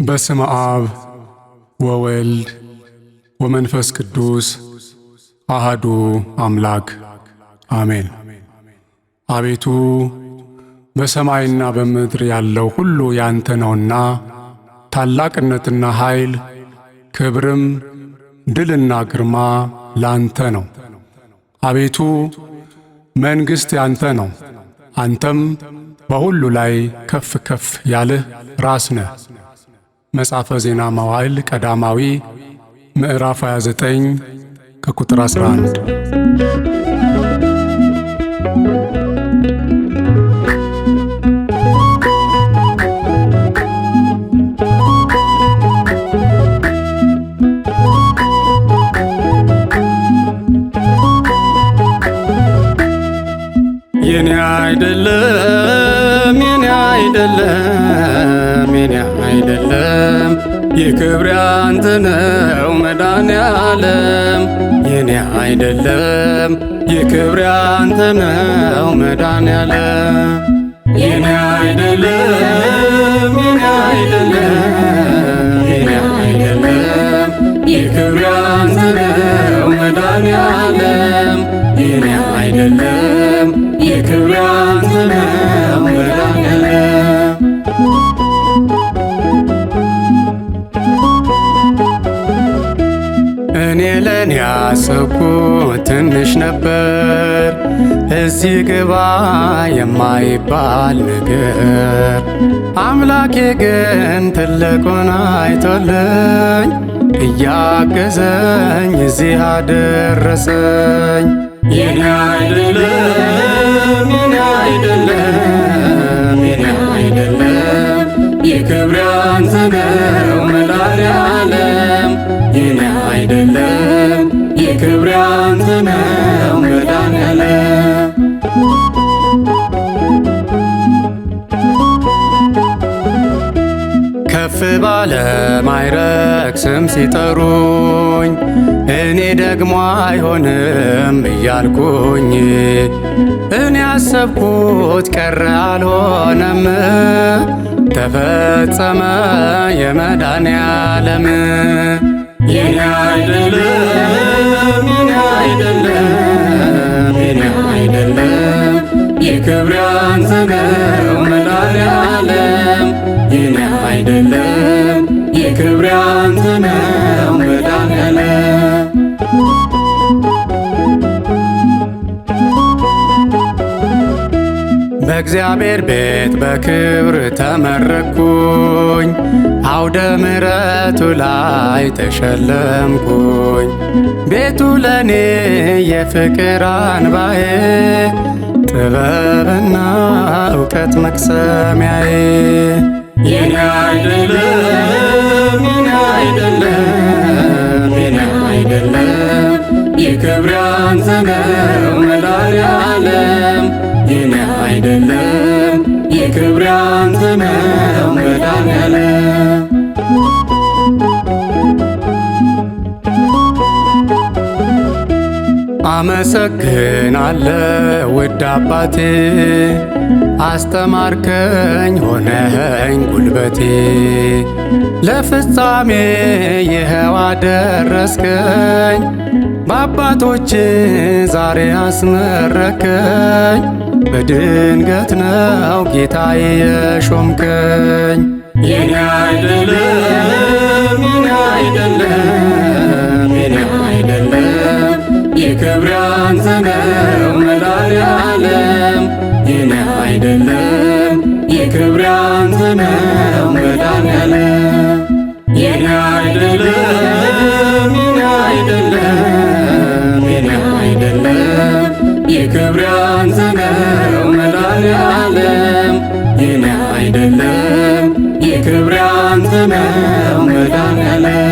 በስመ አብ ወወልድ ወመንፈስ ቅዱስ አሃዱ አምላክ አሜን። አቤቱ በሰማይና በምድር ያለው ሁሉ ያንተ ነውና ታላቅነትና ኃይል፣ ክብርም ድልና ግርማ ላንተ ነው። አቤቱ መንግሥት ያንተ ነው፣ አንተም በሁሉ ላይ ከፍ ከፍ ያልህ ራስ ነህ። መጽሐፈ ዜና መዋዕል ቀዳማዊ ምዕራፍ 29 ከቁጥር 11። የኔ አይደለም የኔ አይደለም የኔ አይደለም የክብር ያንተ ነው መድኃኔዓለም። የኔ አይደለም የክብር ያንተ ነው መድኃኔዓለም። የኔ አይደለም የኔ አይደለም የኔ አይደለም የክብር ያንተ ነው መድኃኔዓለም። የኔ አይደለም የክብር ያንተ ነው መድኃኔዓለም። እኔ ለኔ ያሰብኩት ትንሽ ነበር፣ እዚህ ግባ የማይባል ነገር። አምላኬ ግን ትልቁን አይቶልኝ እያገዘኝ እዚህ አደረሰኝ። የኔ አይደለም የኔ አይደለም የኔ አይደለም የክብር ያንተ ነው መድኃኔዓለም። የኔ አይደለም የክብር ያንተ ነው መድኃኔዓለም። ከፍ ባለ ማዕረግ ስም ሲጠሩኝ እኔ ደግሞ አይሆንም እያልኩኝ እኔ ያሰብኩት ቀረ አልሆነም፣ ተፈጸመ የመድኃኔዓለም። የኔ አይደለም የኔ አይደለም የኔ አይደለም የክብር ያንተ ነው መድኃኔዓለም። የኔ አይደለም የክብር ያንተ ነው መድኃኔዓለም። በእግዚአብሔር ቤት በክብር ተመረኩኝ፣ አውደ ምሕረቱ ላይ ተሸለምኩኝ። ቤቱ ለኔ የፍቅር አንባዬ፣ ጥበብና እውቀት መቅሰሚያዬ። የኔ አይደለም የኔ አይደለም የኔ አይደለም የክብር ያንተ ነው መድኃኔዓለም። የኔ አይደለም የክብር ያንተ ነው መድኃኔዓለም። አመሰግናለሁ ውድ አባቴ፣ አስተማርከኝ ሆነኸኝ ጉልበቴ። ለፍጻሜ ይኸው አደረስከኝ፣ በአባቶች ዛሬ አስመረከኝ። በድንገት ነው ጌታዬ የሾምከኝ። የኔ አይደለም የኔ አይደለም የኔ አይደለም የክብር ያንተ ነው መድኃኔዓለም። የኔ አይደለም የክብር ያንተ ነው መድኃኔዓለም። የኔ አይደለም የኔ አይደለም የኔ አይደለም የክብር ያንተ ነው መድኃኔዓለም። የኔ አይደለም የክብር ያንተ ነው መድኃኔዓለም።